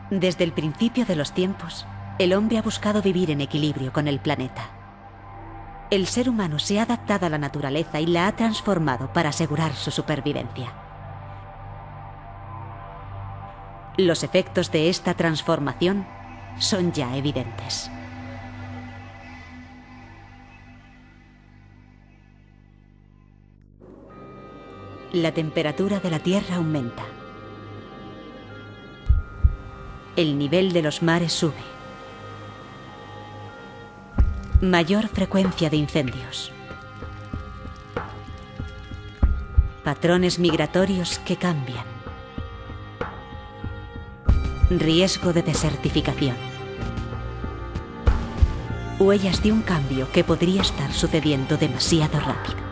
Desde el principio de los tiempos, el hombre ha buscado vivir en equilibrio con el planeta. El ser humano se ha adaptado a la naturaleza y la ha transformado para asegurar su supervivencia. Los efectos de esta transformación son ya evidentes. La temperatura de la Tierra aumenta. El nivel de los mares sube. Mayor frecuencia de incendios. Patrones migratorios que cambian. Riesgo de desertificación. Huellas de un cambio que podría estar sucediendo demasiado rápido.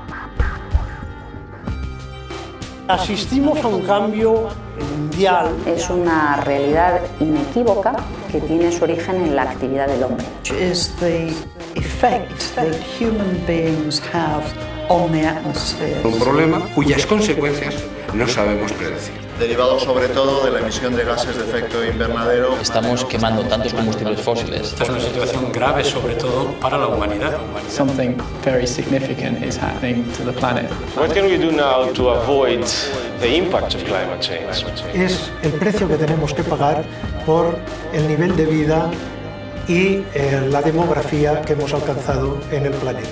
Asistimos a un cambio mundial. Es una realidad inequívoca que tiene su origen en la actividad del hombre. Es the effect that human beings have on the atmosphere. Un problema cuyas consecuencias no sabemos predecir. Derivado sobre todo de la emisión de gases de efecto invernadero. Estamos quemando tantos combustibles fósiles. Esta es una situación grave, sobre todo para la humanidad. Something very significant is happening to the planet. What can we do now to avoid the impact of climate change? Es el precio que tenemos que pagar por el nivel de vida y la demografía que hemos alcanzado en el planeta.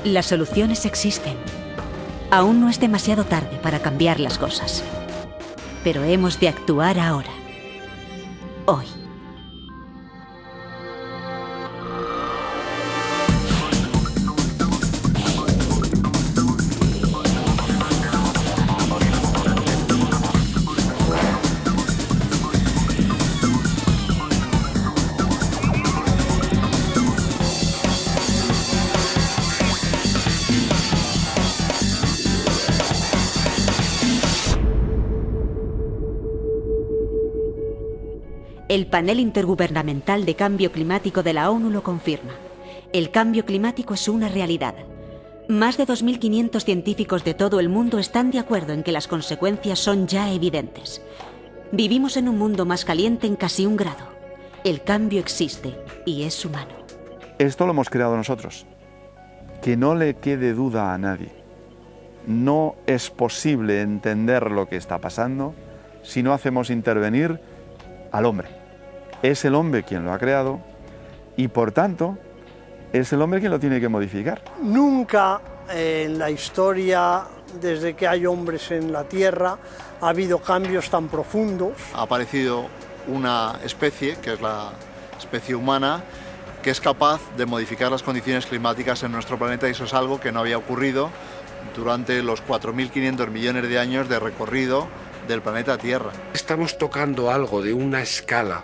Las soluciones existen. Aún no es demasiado tarde para cambiar las cosas. Pero hemos de actuar ahora. Hoy. El Panel Intergubernamental de Cambio Climático de la ONU lo confirma. El cambio climático es una realidad. Más de 2.500 científicos de todo el mundo están de acuerdo en que las consecuencias son ya evidentes. Vivimos en un mundo más caliente en casi 1 grado. El cambio existe y es humano. Esto lo hemos creado nosotros. Que no le quede duda a nadie. No es posible entender lo que está pasando si no hacemos intervenir al hombre. Es el hombre quien lo ha creado y, por tanto, es el hombre quien lo tiene que modificar. Nunca en la historia, desde que hay hombres en la Tierra, ha habido cambios tan profundos. Ha aparecido una especie, que es la especie humana, que es capaz de modificar las condiciones climáticas en nuestro planeta, y eso es algo que no había ocurrido durante los 4.500 millones de años de recorrido del planeta Tierra. Estamos tocando algo de una escala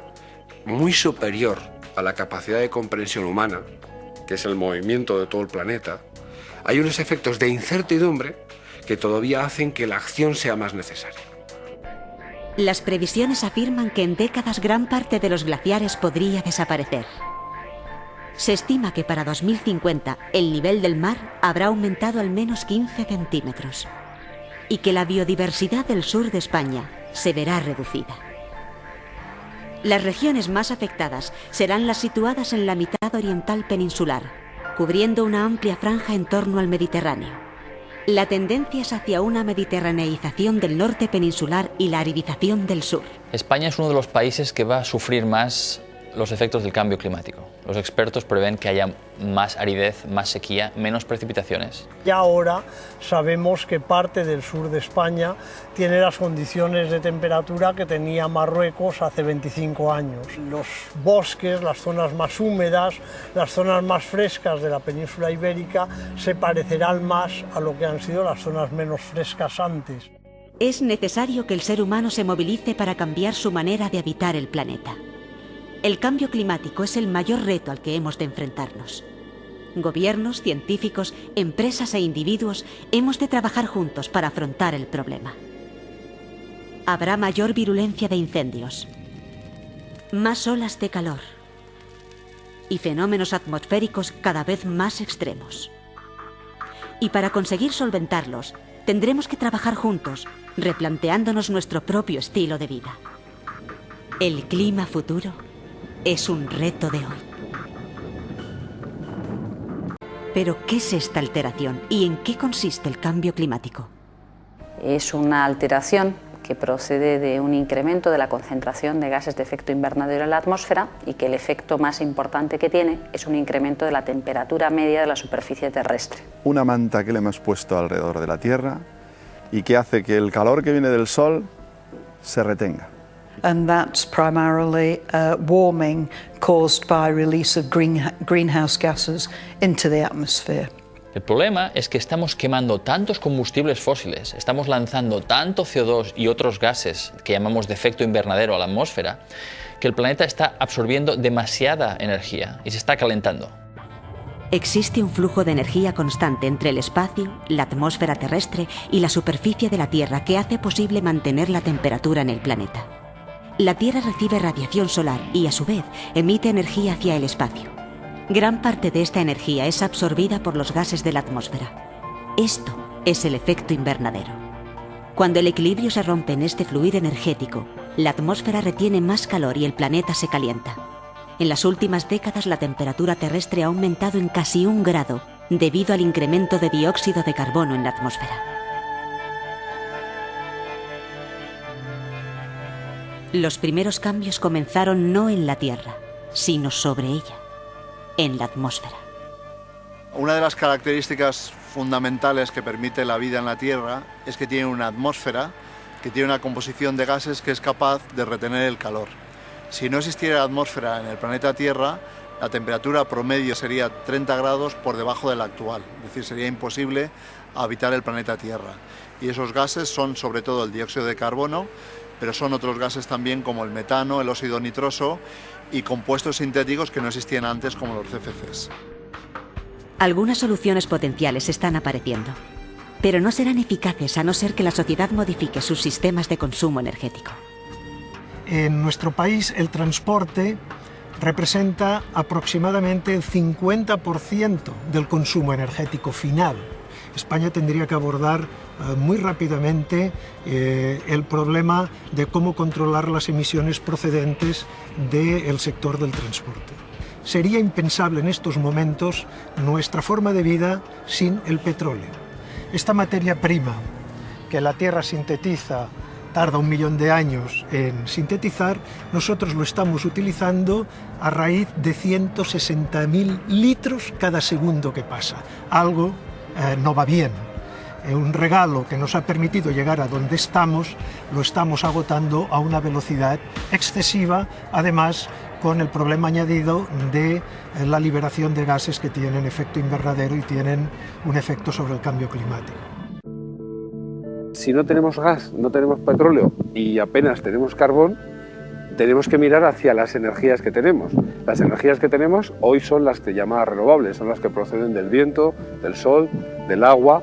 muy superior a la capacidad de comprensión humana, que es el movimiento de todo el planeta. Hay unos efectos de incertidumbre que todavía hacen que la acción sea más necesaria. Las previsiones afirman que en décadas gran parte de los glaciares podría desaparecer. Se estima que para 2050 el nivel del mar habrá aumentado al menos 15 centímetros y que la biodiversidad del sur de España se verá reducida. Las regiones más afectadas serán las situadas en la mitad oriental peninsular, cubriendo una amplia franja en torno al Mediterráneo. La tendencia es hacia una mediterraneización del norte peninsular y la aridización del sur. España es uno de los países que va a sufrir más los efectos del cambio climático. Los expertos prevén que haya más aridez, más sequía, menos precipitaciones. Y ahora sabemos que parte del sur de España tiene las condiciones de temperatura que tenía Marruecos hace 25 años. Los bosques, las zonas más húmedas, las zonas más frescas de la península ibérica se parecerán más a lo que han sido las zonas menos frescas antes. Es necesario que el ser humano se movilice para cambiar su manera de habitar el planeta. El cambio climático es el mayor reto al que hemos de enfrentarnos. Gobiernos, científicos, empresas e individuos hemos de trabajar juntos para afrontar el problema. Habrá mayor virulencia de incendios, más olas de calor y fenómenos atmosféricos cada vez más extremos. Y para conseguir solventarlos, tendremos que trabajar juntos, replanteándonos nuestro propio estilo de vida. El clima futuro es un reto de hoy. Pero, ¿qué es esta alteración y en qué consiste el cambio climático? Es una alteración que procede de un incremento de la concentración de gases de efecto invernadero en la atmósfera y que el efecto más importante que tiene es un incremento de la temperatura media de la superficie terrestre. Una manta que le hemos puesto alrededor de la Tierra y que hace que el calor que viene del Sol se retenga. And that's primarily warming caused by release of greenhouse gases into the atmosphere. El problema es que estamos quemando tantos combustibles fósiles, estamos lanzando tanto CO2 y otros gases que llamamos de efecto invernadero a la atmósfera, que el planeta está absorbiendo demasiada energía y se está calentando. Existe un flujo de energía constante entre el espacio, la atmósfera terrestre y la superficie de la Tierra que hace posible mantener la temperatura en el planeta. La Tierra recibe radiación solar y, a su vez, emite energía hacia el espacio. Gran parte de esta energía es absorbida por los gases de la atmósfera. Esto es el efecto invernadero. Cuando el equilibrio se rompe en este fluir energético, la atmósfera retiene más calor y el planeta se calienta. En las últimas décadas la temperatura terrestre ha aumentado en casi 1 grado debido al incremento de dióxido de carbono en la atmósfera. Los primeros cambios comenzaron no en la Tierra, sino sobre ella, en la atmósfera. Una de las características fundamentales que permite la vida en la Tierra es que tiene una atmósfera que tiene una composición de gases que es capaz de retener el calor. Si no existiera la atmósfera en el planeta Tierra, la temperatura promedio sería 30 grados por debajo de la actual, es decir, sería imposible habitar el planeta Tierra. Y esos gases son sobre todo el dióxido de carbono, pero son otros gases también como el metano, el óxido nitroso y compuestos sintéticos que no existían antes como los CFCs. Algunas soluciones potenciales están apareciendo, pero no serán eficaces a no ser que la sociedad modifique sus sistemas de consumo energético. En nuestro país el transporte representa aproximadamente el 50% del consumo energético final. España tendría que abordar muy rápidamente el problema de cómo controlar las emisiones procedentes del sector del transporte. Sería impensable en estos momentos nuestra forma de vida sin el petróleo. Esta materia prima que la Tierra sintetiza tarda 1 millón de años en sintetizar, nosotros lo estamos utilizando a raíz de 160.000 litros cada segundo que pasa. Algo no va bien. Un regalo que nos ha permitido llegar a donde estamos, lo estamos agotando a una velocidad excesiva, además con el problema añadido de la liberación de gases que tienen efecto invernadero y tienen un efecto sobre el cambio climático. Si no tenemos gas, no tenemos petróleo y apenas tenemos carbón, tenemos que mirar hacia las energías que tenemos. Las energías que tenemos hoy son las que llamadas renovables, son las que proceden del viento, del sol, del agua.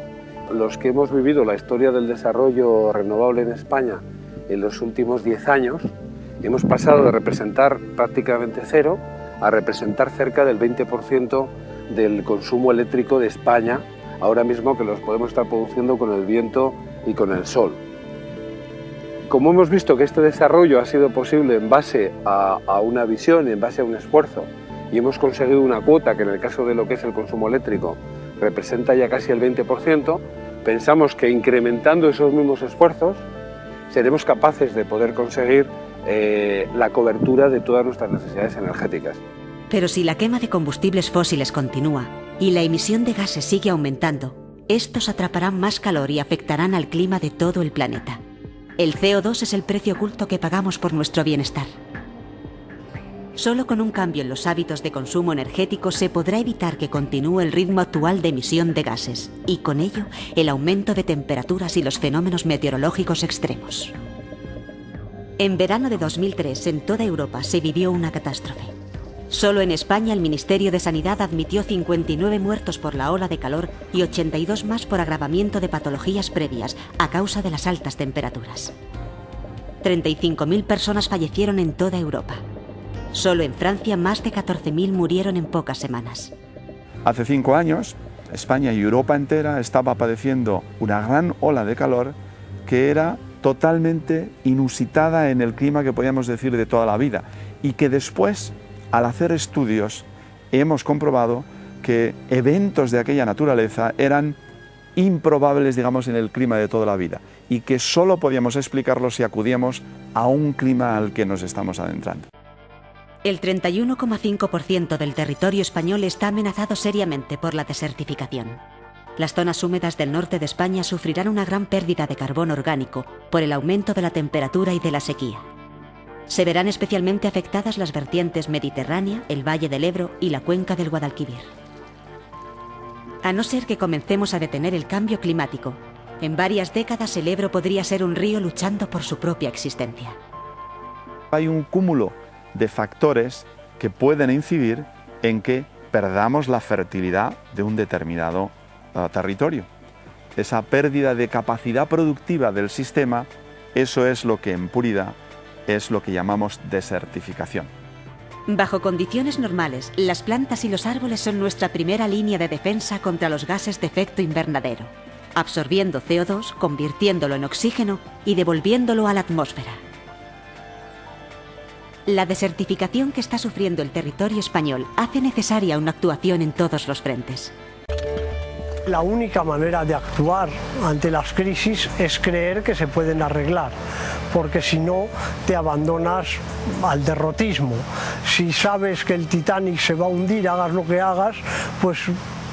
Los que hemos vivido la historia del desarrollo renovable en España en los últimos 10 años, hemos pasado de representar prácticamente cero a representar cerca del 20% del consumo eléctrico de España, ahora mismo que los podemos estar produciendo con el viento y con el sol. Como hemos visto que este desarrollo ha sido posible en base a una visión, en base a un esfuerzo, y hemos conseguido una cuota que en el caso de lo que es el consumo eléctrico representa ya casi el 20%, pensamos que incrementando esos mismos esfuerzos seremos capaces de poder conseguir la cobertura de todas nuestras necesidades energéticas. Pero si la quema de combustibles fósiles continúa y la emisión de gases sigue aumentando, estos atraparán más calor y afectarán al clima de todo el planeta. El CO2 es el precio oculto que pagamos por nuestro bienestar. Solo con un cambio en los hábitos de consumo energético se podrá evitar que continúe el ritmo actual de emisión de gases y con ello el aumento de temperaturas y los fenómenos meteorológicos extremos. En verano de 2003 en toda Europa se vivió una catástrofe. Solo en España el Ministerio de Sanidad admitió 59 muertos por la ola de calor y 82 más por agravamiento de patologías previas a causa de las altas temperaturas. 35.000 personas fallecieron en toda Europa. Solo en Francia más de 14.000 murieron en pocas semanas. Hace 5 años España y Europa entera estaba padeciendo una gran ola de calor que era totalmente inusitada en el clima que podíamos decir de toda la vida y que después, al hacer estudios, hemos comprobado que eventos de aquella naturaleza eran improbables, digamos, en el clima de toda la vida y que solo podíamos explicarlos si acudíamos a un clima al que nos estamos adentrando. El 31,5% del territorio español está amenazado seriamente por la desertificación. Las zonas húmedas del norte de España sufrirán una gran pérdida de carbono orgánico por el aumento de la temperatura y de la sequía. Se verán especialmente afectadas las vertientes mediterránea, el Valle del Ebro y la cuenca del Guadalquivir. A no ser que comencemos a detener el cambio climático, en varias décadas el Ebro podría ser un río luchando por su propia existencia. Hay un cúmulo de factores que pueden incidir en que perdamos la fertilidad de un determinado territorio. Esa pérdida de capacidad productiva del sistema, eso es lo que en puridad es lo que llamamos desertificación. Bajo condiciones normales, las plantas y los árboles son nuestra primera línea de defensa contra los gases de efecto invernadero, absorbiendo CO2, convirtiéndolo en oxígeno y devolviéndolo a la atmósfera. La desertificación que está sufriendo el territorio español hace necesaria una actuación en todos los frentes. La única manera de actuar ante las crisis es creer que se pueden arreglar, porque si no te abandonas al derrotismo. Si sabes que el Titanic se va a hundir, hagas lo que hagas, pues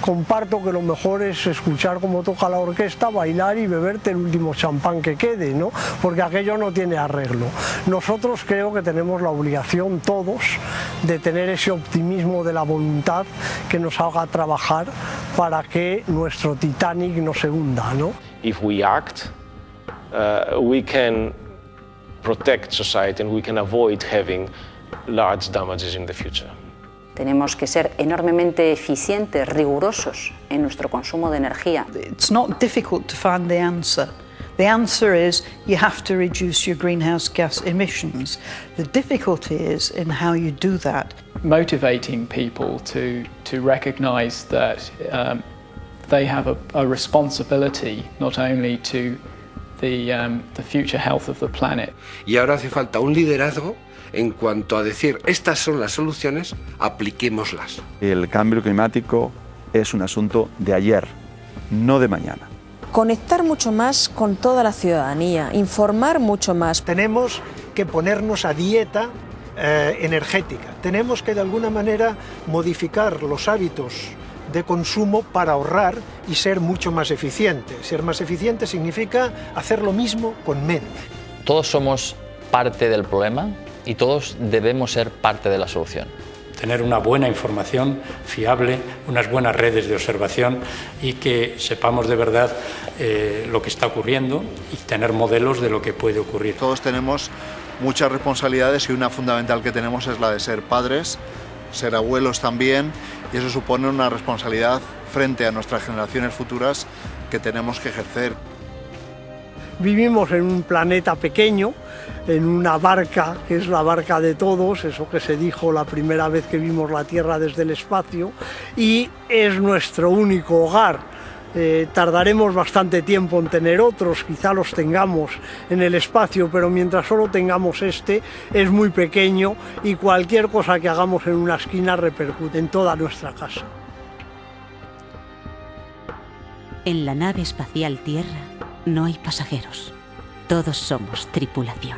comparto que lo mejor es escuchar cómo toca la orquesta, bailar y beberte el último champán que quede, ¿no? Porque aquello no tiene arreglo. Nosotros creo que tenemos la obligación todos de tener ese optimismo de la voluntad que nos haga trabajar para que nuestro Titanic no se hunda, ¿no? If we act, we can protect society and we can avoid having large damages in the future. Tenemos que ser enormemente eficientes, rigurosos en nuestro consumo de energía. It's not difficult to find the answer. The answer is you have to reduce your greenhouse gas emissions. The difficulty is in how you do that. Motivating people to recognise that they have a responsibility not only to the future health of the planet. Y ahora hace falta un liderazgo en cuanto a decir, estas son las soluciones, apliquémoslas. El cambio climático es un asunto de ayer, no de mañana. Conectar mucho más con toda la ciudadanía, informar mucho más. Tenemos que ponernos a dieta energética. Tenemos que de alguna manera modificar los hábitos de consumo para ahorrar y ser mucho más eficientes. Ser más eficiente significa hacer lo mismo con menos. Todos somos parte del problema y todos debemos ser parte de la solución. Tener una buena información fiable, unas buenas redes de observación y que sepamos de verdad lo que está ocurriendo y tener modelos de lo que puede ocurrir. Todos tenemos muchas responsabilidades y una fundamental que tenemos es la de ser padres, ser abuelos también, y eso supone una responsabilidad frente a nuestras generaciones futuras que tenemos que ejercer. Vivimos en un planeta pequeño, en una barca que es la barca de todos, eso que se dijo la primera vez que vimos la Tierra desde el espacio, y es nuestro único hogar. Tardaremos bastante tiempo en tener otros, quizá los tengamos en el espacio, pero mientras solo tengamos este, es muy pequeño y cualquier cosa que hagamos en una esquina repercute en toda nuestra casa. En la nave espacial Tierra no hay pasajeros, todos somos tripulación.